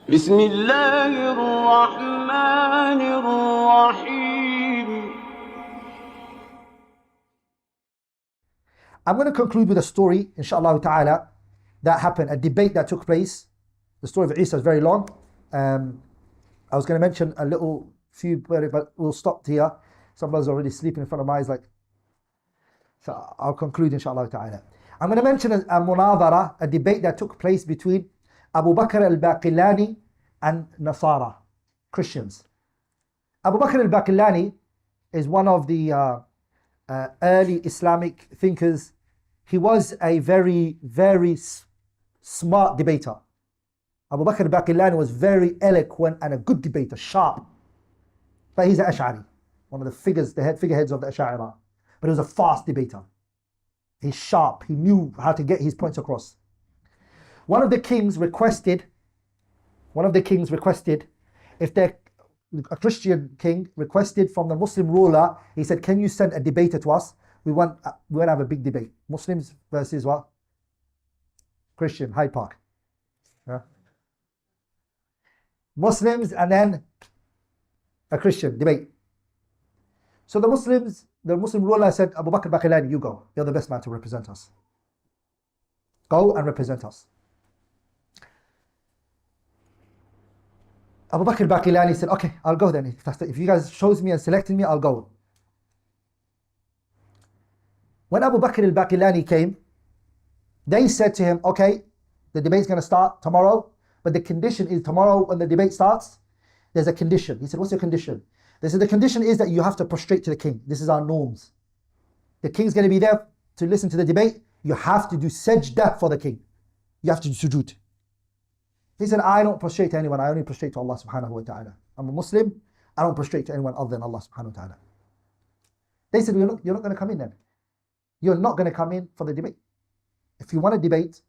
بسم الله الرحمن الرحيم. I'm going to conclude with a story, inshallah ta'ala, that happened, a debate that took place. The story of Eesa is very long. I was going to mention a little few, but we'll stop here. Some brothers are already sleeping in front of my eyes, so I'll conclude, inshallah ta'ala. I'm going to mention a munadara, a debate that took place between Abu Bakr al-Baqillani and Nasara, Christians. Abu Bakr al-Baqillani is one of the early Islamic thinkers. He was a very, very smart debater. Abu Bakr al-Baqillani was very eloquent and a good debater, sharp. But he's an Ash'ari, one of the figureheads of the Ash'ari. But he was a fast debater. He's sharp. He knew how to get his points across. One of the kings requested, if a Christian king requested from the Muslim ruler, he said, can you send a debater to us? We want to have a big debate. Muslims versus what? Christian, Hyde Park. Yeah. Muslims and then a Christian debate. So the Muslim ruler said, Abu Bakr Baqillani, you go. You're the best man to represent us. Go and represent us. Abu Bakr Baqillani said, okay, I'll go then. If you guys chose me and selected me, I'll go. When Abu Bakr al-Baqillani came, they said to him, okay, the debate's going to start tomorrow, but the condition is tomorrow when the debate starts, there's a condition. He said, what's your condition? They said, the condition is that you have to prostrate to the king. This is our norms. The king's going to be there to listen to the debate. You have to do sajda for the king. You have to do sujood. He said, I don't prostrate to anyone. I only prostrate to Allah subhanahu wa ta'ala. I'm a Muslim. I don't prostrate to anyone other than Allah subhanahu wa ta'ala. They said, you're not going to come in then. You're not going to come in for the debate. If you want to debate,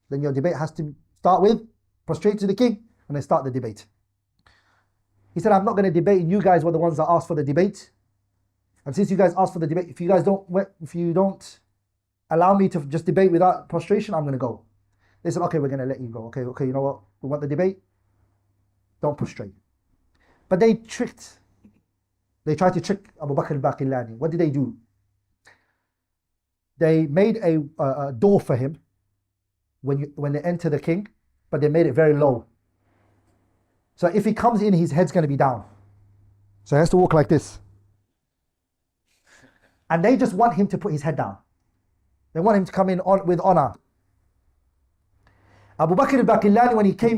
then your debate has to start with prostrate to the king and then start the debate. He said, I'm not going to debate, and you guys were the ones that asked for the debate. And since you guys asked for the debate, if you don't allow me to just debate without prostration, I'm going to go. They said, okay, we're going to let you go. Okay, you know what? We want the debate. Don't prostrate. But they tried to trick Abu Bakr al-Baqillani. What did they do? They made a door for him when they enter the king, but they made it very low. So if he comes in, his head's going to be down. So he has to walk like this. And they just want him to put his head down. They want him to come in with honor. Abu Bakr al-Baqillani, when he came,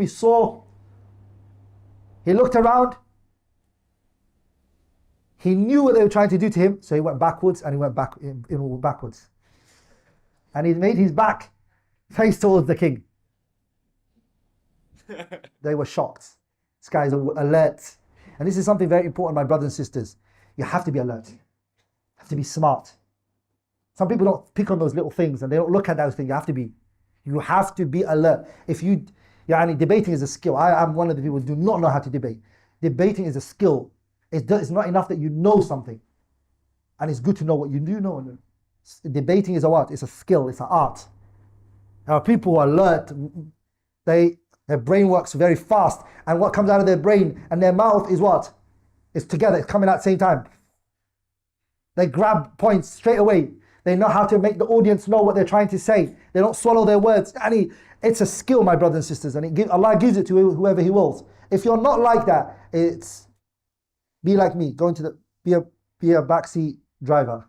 he looked around. He knew what they were trying to do to him, so he went backwards and he went backwards. And he made his back face towards the king. They were shocked. This guy is alert. And this is something very important, my brothers and sisters. You have to be alert. You have to be smart. Some people don't pick on those little things and they don't look at those things. You have to be alert. Debating is a skill. I'm one of the people who do not know how to debate. Debating is a skill. It's not enough that you know something. And it's good to know what you do know. Debating is a what? It's a skill. It's an art. Now, people who are alert, their brain works very fast. And what comes out of their brain and their mouth is what? It's together. It's coming out at the same time. They grab points straight away. They know how to make the audience know what they're trying to say. They don't swallow their words. It's a skill, my brothers and sisters, and Allah gives it to whoever He wills. If you're not like that, be like me. Be a backseat driver.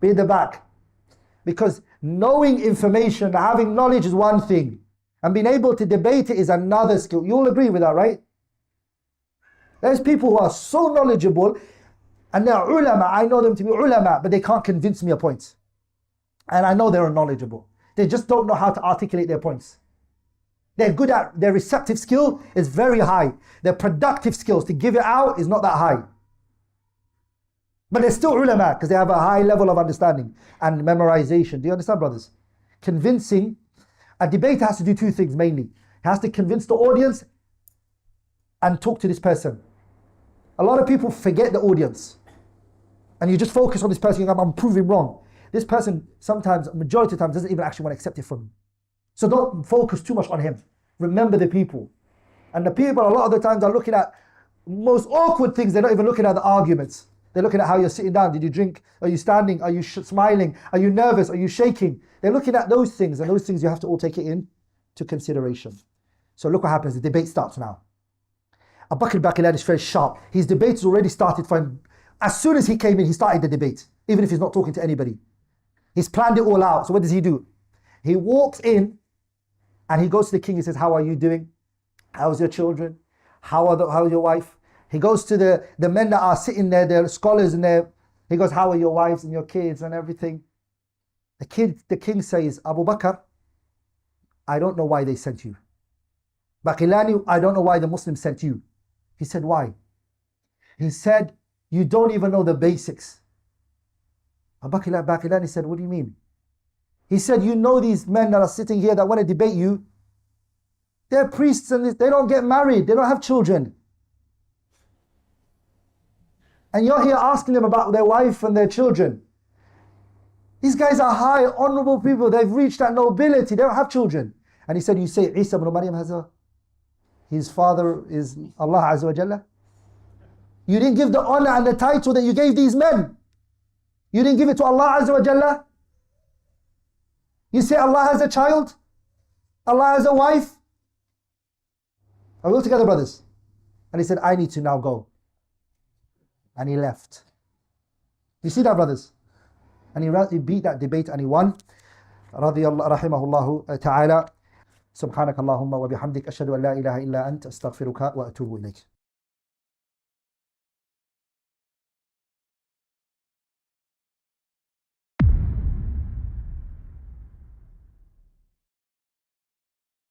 Be in the back. Because knowing information, having knowledge is one thing, and being able to debate it is another skill. You all agree with that, right? There's people who are so knowledgeable, and they're ulama. I know them to be ulama, but they can't convince me a point. And I know they're knowledgeable. They just don't know how to articulate their points. They're good at, their receptive skill is very high. Their productive skills to give it out is not that high. But they're still ulama because they have a high level of understanding and memorization. Do you understand, brothers? Convincing, a debater has to do two things mainly. He has to convince the audience and talk to this person. A lot of people forget the audience. And you just focus on this person, I'm proving wrong. This person sometimes, majority of times, doesn't even actually want to accept it from you. So don't focus too much on him. Remember the people. And the people a lot of the times are looking at most awkward things. They're not even looking at the arguments. They're looking at how you're sitting down. Did you drink? Are you standing? Are you smiling? Are you nervous? Are you shaking? They're looking at those things, and those things you have to all take it into consideration. So look what happens. The debate starts now. Abu Bakr al-Baqillani is very sharp. His debate has already started. As soon as he came in, he started the debate, even if he's not talking to anybody. He's planned it all out. So what does he do? He walks in and he goes to the king. He says, how are you doing? How's your children? How's your wife? He goes to the men that are sitting there, they're scholars, and he goes, how are your wives and your kids and everything? The king says, Abu Bakr, I don't know why they sent you. Baqillani, I don't know why the Muslims sent you. He said, why? He said, you don't even know the basics. Abu Baqillani said, what do you mean? He said, you know these men that are sitting here that want to debate you, they're priests and they don't get married, they don't have children. And you're here asking them about their wife and their children. These guys are high, honorable people, they've reached that nobility, they don't have children. And he said, you say Isa ibn Maryam his father is Allah Azza wa Jalla? You didn't give the honor and the title that you gave these men. You didn't give it to Allah Azza wa Jalla. You say Allah has a child? Allah has a wife? Are we all together, brothers? And he said, I need to now go. And he left. You see that, brothers? And he beat that debate and he won. Rahimahullahu ta'ala. سبحانك اللهم وبحمدك أشهد أن لا إله إلا أنت أستغفرك وأتوب إليك.